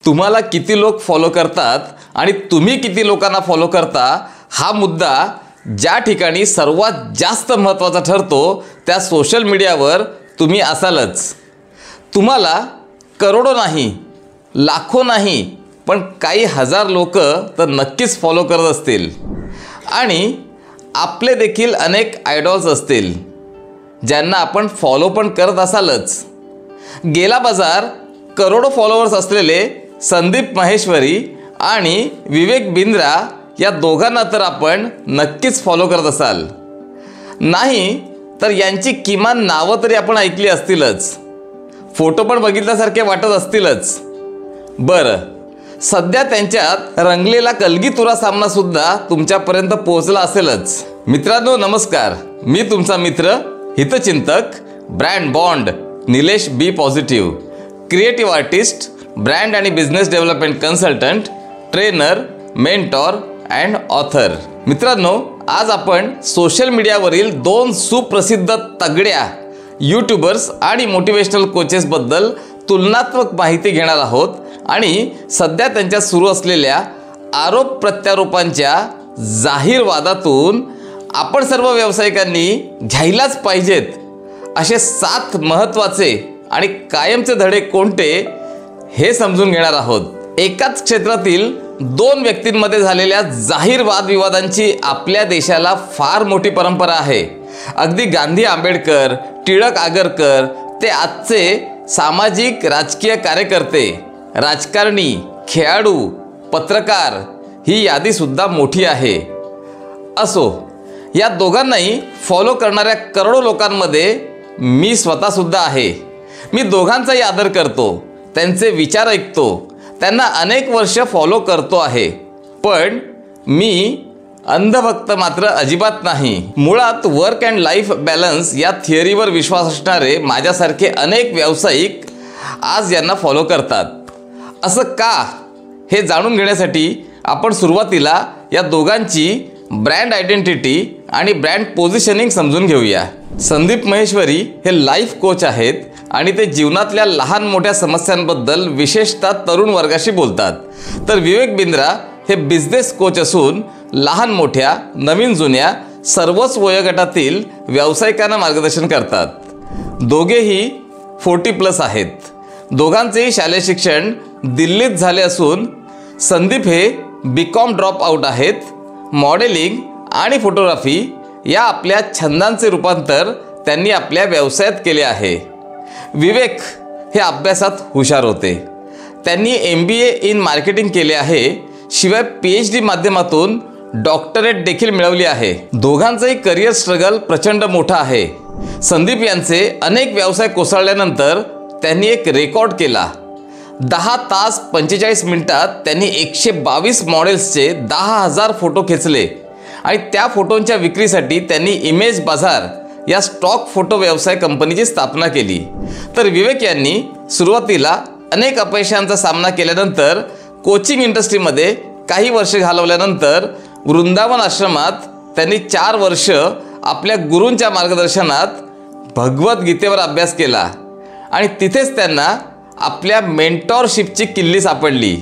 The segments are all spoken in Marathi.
तुम्हाला किती लोक फॉलो करतात आणि तुम्ही किती लोकांना फॉलो करता हा मुद्दा ज्या ठिकाणी सर्वात जास्त महत्त्वाचा ठरतो त्या सोशल मीडियावर तुम्ही असालच। तुम्हाला करोडो नाही, लाखो नाही, पण काही हजार लोक तर नक्कीच फॉलो करत असतील आणि आपले देखील अनेक आयडॉल्स असतील ज्यांना आपण फॉलो पण करत असालच। गेला बाजार करोडो फॉलोअर्स असलेले संदीप माहेश्वरी आणि विवेक बिंद्रा या दोघांना तर आपण नक्कीच फॉलो करत असाल, नाही तर यांची किमान नावं तरी आपण ऐकली असतीलच, फोटो पण बघितल्यासारखे वाटत असतीलच। बरं, सध्या त्यांच्यात रंगलेला कलगीतुरा सामना सुद्धा तुमच्यापर्यंत पोहोचला असेलच। मित्रांनो नमस्कार, मी तुमचा मित्र हितचिंतक ब्रँड बॉन्ड निलेश बी पॉझिटिव्ह, क्रिएटिव्ह आर्टिस्ट, ब्रँड आणि business development consultant, trainer, mentor and author. मित्रांनो, आज आपण सोशल मीडियावरील दोन सुप्रसिद्ध तगड्या यूट्यूबर्स आणि मोटिवेशनल कोचेसबद्दल तुलनात्मक माहिती घेणार आहोत आणि सध्या त्यांच्या सुरू असलेल्या आरोप प्रत्यारोपांच्या जाहीर वादातून आपण सर्व व्यावसायिकांनी घ्यायलाच पाहिजेत असे 7 महत्त्वाचे आणि कायमचे धडे कोणते हे समजून घेणार आहोत। एकाच क्षेत्रातील 2 व्यक्तींमध्ये झालेल्या जाहीर वादविवादांची आपल्या देशाला फार मोठी परंपरा आहे। अगदी गांधी आंबेडकर, टिळक आगरकर ते आजचे सामाजिक राजकीय कार्यकर्ते, राजकारणी, खेळाडू, पत्रकार ही यादी सुद्धा मोठी आहे। असो, या दोघांनाही फॉलो करणाऱ्या करोडो लोकांमध्ये मी स्वतः सुद्धा आहे। मी दोघांचाही आदर करतो, त्यांचे विचार ऐकतो, त्यांना अनेक वर्ष फॉलो करतो आहे, पण मी अंधभक्त मात्र अजिबात नाही। मुळात वर्क अँड लाईफ बॅलन्स या थिअरीवर विश्वास असणारे माझ्यासारखे अनेक व्यावसायिक आज यांना फॉलो करतात। असं का हे जाणून घेण्यासाठी आपण सुरुवातीला या दोघांची ब्रँड आयडेंटिटी आणि ब्रँड पोझिशनिंग समजून घेऊया। संदीप माहेश्वरी हे लाईफ कोच आहेत आणि ते जीवनातल्या लहान मोठ्या समस्यांबद्दल विशेषतः तरुण वर्गाशी बोलतात, तर विवेक बिंद्रा हे बिझनेस कोच असून लहान मोठ्या, नवीन जुन्या सर्वच वयोगटातील व्यावसायिकांना मार्गदर्शन करतात। दोघेही 40+ आहेत। दोघांचेही शालेय शिक्षण दिल्लीत झाले असून संदीप हे BCom ड्रॉप आउट आहेत। मॉडेलिंग आणि फोटोग्राफी या आपल्या छंदांचे रूपांतर त्यांनी आपल्या व्यवसायात केले आहे। विवेक हे अभ्यासात हुशार होते, त्यांनी MBA इन मार्केटिंग केले आहे, शिवाय PhD माध्यमातून डॉक्टरेट देखील मिळवली आहे। दोघांचंही करिअर स्ट्रगल प्रचंड मोठा आहे। संदीप यांचे अनेक व्यवसाय कोसळल्यानंतर त्यांनी एक रेकॉर्ड केला। 10 तास 45 मिनिटात त्यांनी 122 मॉडेल्सचे 10,000 फोटो खेचले आणि त्या फोटोंच्या विक्रीसाठी त्यांनी इमेज बाजार या स्टॉक फोटो व्यवसाय कंपनीची स्थापना केली। तर विवेक यांनी सुरुवातीला अनेक अपयशांचा सामना केल्यानंतर कोचिंग इंडस्ट्रीमध्ये काही वर्ष घालवल्यानंतर वृंदावन आश्रमात त्यांनी 4 वर्ष आपल्या गुरूंच्या मार्गदर्शनात भगवद्गीतेवर अभ्यास केला आणि तिथेच त्यांना आपल्या मेंटॉरशिपची किल्ली सापडली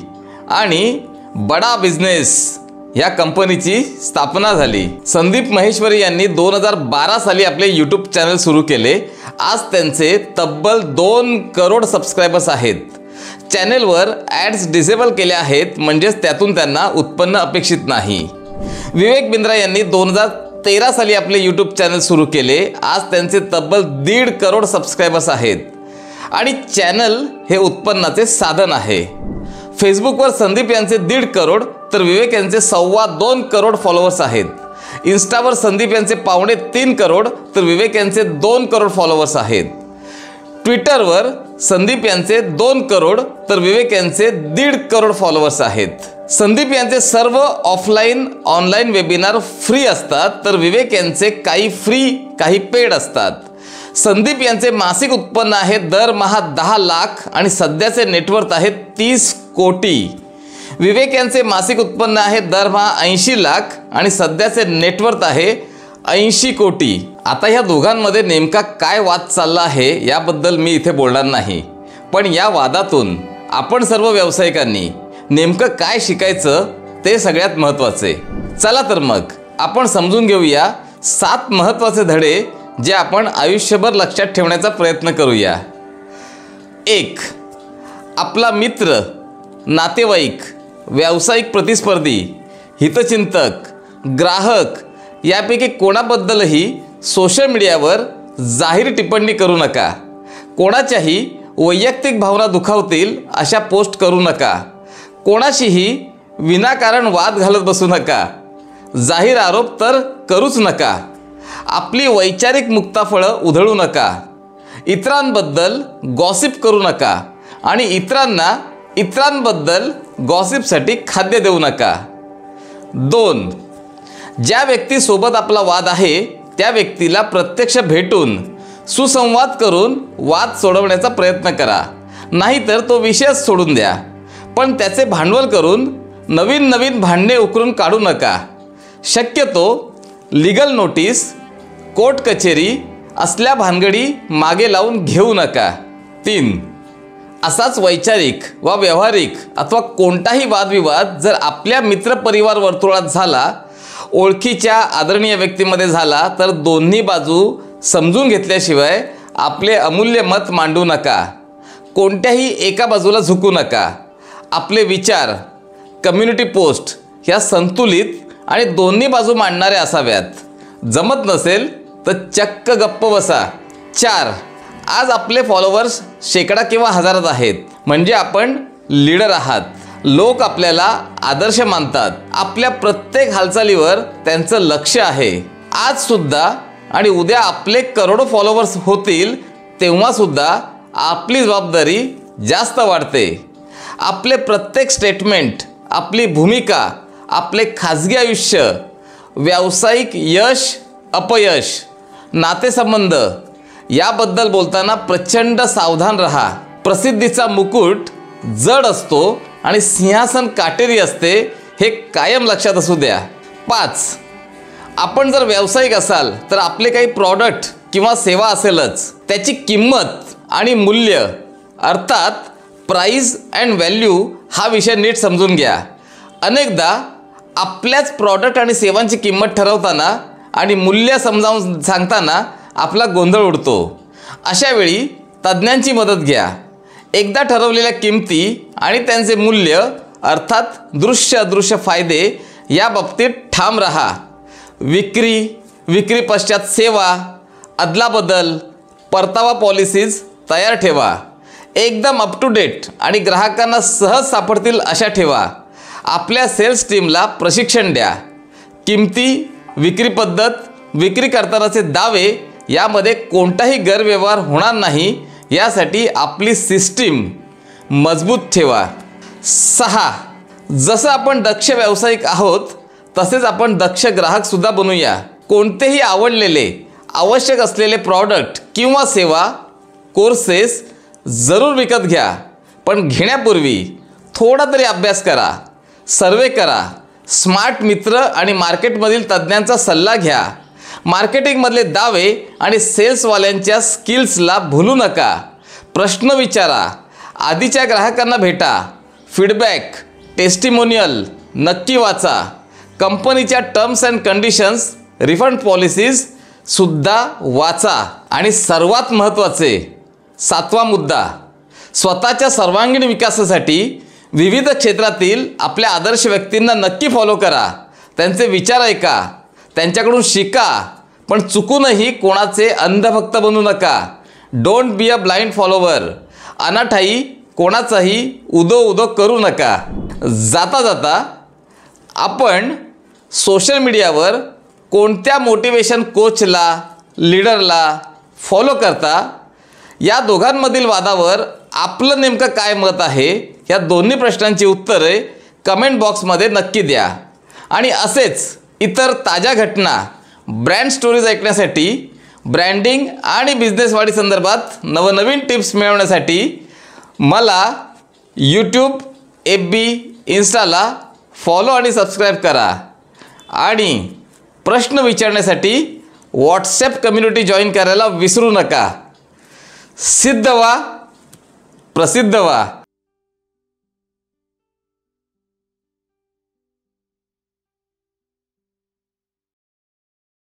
आणि बडा बिझनेस या कंपनीची स्थापना झाली। संदीप माहेश्वरी यांनी 2012 साली आपले यूट्यूब चॅनल सुरू केले। आज त्यांचे तब्बल 2 करोड सबस्क्रायबर्स आहेत। चॅनेलवर ॲड्स डिसेबल केले आहेत, म्हणजेच त्यातून त्यांना उत्पन्न अपेक्षित नाही। विवेक बिंद्रा यांनी 2013 साली आपले यूट्यूब चॅनल सुरू केले। आज त्यांचे तब्बल 1.5 करोड सबस्क्रायबर्स आहेत आणि चॅनल हे उत्पन्नाचे साधन आहे। फेसबुकवर संदीप यांचे 1.5 करोड तर विवेक यांचे 2.25 करोड फॉलोअर्स आहेत। इन्स्टावर संदीप यांचे 2.25 करोड तर विवेक यांचे 2 करोड फॉलोअर्स आहेत। ट्विटरवर संदीप यांचे 2 करोड तर विवेक यांचे 1.5 करोड फॉलोअर्स आहेत। संदीप यांचे सर्व ऑफलाईन ऑनलाईन वेबिनार फ्री असतात, तर विवेक यांचे काही फ्री काही पेड असतात। संदीप यांचे मासिक उत्पन्न आहे दरमहा 10 लाख आणि सध्याचे नेटवर्थ आहे 30 कोटी। विवेक यांचे मासिक उत्पन्न आहे दरमहा 80 लाख आणि सध्याचे नेटवर्थ आहे 80 कोटी। आता ह्या दोघांमध्ये नेमका काय वाद चालला आहे याबद्दल मी इथे बोलणार नाही, पण या वादातून आपण सर्व व्यावसायिकांनी नेमकं काय शिकायचं ते सगळ्यात महत्त्वाचे. चला तर मग आपण समजून घेऊया 7 महत्त्वाचे धडे जे आपण आयुष्यभर लक्षात ठेवण्याचा प्रयत्न करूया. 1. आपला मित्र, नातेवाईक, व्यावसायिक प्रतिस्पर्धी, हितचिंतक, ग्राहक यापैकी कोणाबद्दलही सोशल मीडियावर जाहीर टिप्पणी करू नका. कोणाच्याही वैयक्तिक भावना दुखावतील अशा पोस्ट करू नका. कोणाशीही विनाकारण वाद घालत बसू नका. जाहीर आरोप तर करूच नका. आपली वैचारिक मुक्ताफळं उधळू नका. इतरांबद्दल गॉसिप करू नका आणि इतरांबद्दल गॉसिपसाठी खाद्य देऊ नका. 2. ज्या व्यक्तीसोबत आपला वाद आहे त्या व्यक्तीला प्रत्यक्ष भेटून सुसंवाद करून वाद सोडवण्याचा प्रयत्न करा. नाहीतर तो विषयच सोडून द्या. पण त्याचे भांडवल करून नवीन भांडणे उकरून काढू नका. शक्यतो लीगल नोटीस, कोर्ट कचेरी असल्या भानगडी मागे लावून घेऊ नका. 3. असाच वैचारिक वा व्यावहारिक अथवा कोणताही वादविवाद जर आपल्या मित्रपरिवार वर्तुळात झाला, ओळखीच्या आदरणीय व्यक्तीमध्ये झाला, तर दोन्ही बाजू समजून घेतल्याशिवाय आपले अमूल्य मत मांडू नका. कोणत्याही एका बाजूला झुकू नका. आपले विचार, कम्युनिटी पोस्ट ह्या संतुलित आणि दोन्ही बाजू मांडणाऱ्या असाव्यात. जमत नसेल तर चक्क गप्प बसा. 4. आज आपले फॉलोअर्स शेकडा किंवा हजारात आहेत म्हणजे आपण लीडर आहात. लोक आपल्याला आदर्श मानतात. आपल्या प्रत्येक हालचालीवर त्यांचं लक्ष आहे. आज सुद्धा आणि उद्या आपले करोडो फॉलोअर्स होतील तेव्हासुद्धा आपली जबाबदारी जास्त वाढते. आपले प्रत्येक स्टेटमेंट, आपली भूमिका, आपले खाजगी आयुष्य, व्यावसायिक यश अपयश, नातेसंबंध याबद्दल बोलताना प्रचंड सावधान राहा. प्रसिद्धीचा मुकुट जड असतो आणि सिंहासन काटेरी असते, हे कायम लक्षात असू द्या. 5. आपण जर व्यावसायिक असाल तर आपले काही प्रॉडक्ट किंवा सेवा असेलच. त्याची किंमत आणि मूल्य अर्थात प्राईस अँड व्हॅल्यू हा विषय नीट समजून घ्या. अनेकदा आपल्याच प्रॉडक्ट आणि सेवांची किंमत ठरवताना आणि मूल्य समजावून सांगताना आपला गोंधळ उडतो. अशावेळी तज्ज्ञांची मदत घ्या. एकदा ठरवलेल्या किमती आणि त्यांचे मूल्य अर्थात दृश्य अदृश्य फायदे या बाबतीत ठाम राहा. विक्री पश्चात सेवा, अदलाबदल, परतावा पॉलिसीज तयार ठेवा. एकदम अप टू डेट आणि ग्राहकांना सहज सापडतील अशा ठेवा. आपल्या सेल्स टीमला प्रशिक्षण द्या. किमती, विक्री पद्धत, विक्री करतानाचे दावे यामध्ये कोणताही गैरव्यवहार होणार नाही यासाठी आपली सिस्टीम मजबूत ठेवा. 6. जसं आपण दक्ष व्यावसायिक आहोत तसेच आपण दक्ष ग्राहकसुद्धा बनूया. कोणतेही आवडलेले आवश्यक असलेले प्रॉडक्ट किंवा सेवा, कोर्सेस जरूर विकत घ्या. पण घेण्यापूर्वी थोडा तरी अभ्यास करा, सर्वे करा. स्मार्ट मित्र आणि मार्केटमधील तज्ज्ञांचा सल्ला घ्या. मार्केटिंगमधले दावे आणि सेल्सवाल्यांच्या स्किल्सला भुलू नका. प्रश्न विचारा. आधीच्या ग्राहकांना भेटा. फीडबॅक, टेस्टिमोनियल नक्की वाचा. कंपनीच्या terms and conditions, refund policies सुद्धा वाचा. आणि सर्वात महत्त्वाचे 7वा मुद्दा, स्वतःच्या सर्वांगीण विकासासाठी विविध क्षेत्रातील आपल्या आदर्श व्यक्तींना नक्की फॉलो करा. त्यांचे विचार ऐका, त्यांच्याकडून शिका. पण चुकूनही कोणाचे अंधभक्त बनू नका. Don't be a blind follower. अनाठाई कोणाचाही उदो करू नका. जाता जाता आपण सोशल मीडियावर कोणत्या मोटिवेशन कोचला, लीडरला फॉलो करता, या दोघांमधील वादावर आपलं नेमकं काय मत आहे, या दोन्ही प्रश्नांची उत्तरे कमेंट बॉक्समध्ये नक्की द्या. आणि असेच इतर ताज्या घटना, ब्रँड स्टोरीज ऐकण्यासाठी, ब्रँडिंग आणि बिझनेस वाढी संदर्भात नवनवीन टिप्स मिळवण्यासाठी मला यूट्यूब, FB, इन्स्टाला फॉलो आणि सबस्क्राईब करा. आणि प्रश्न विचारण्यासाठी व्हॉट्सॲप कम्युनिटी जॉईन करायला विसरू नका. सिद्ध व्हा, प्रसिद्ध व्हा.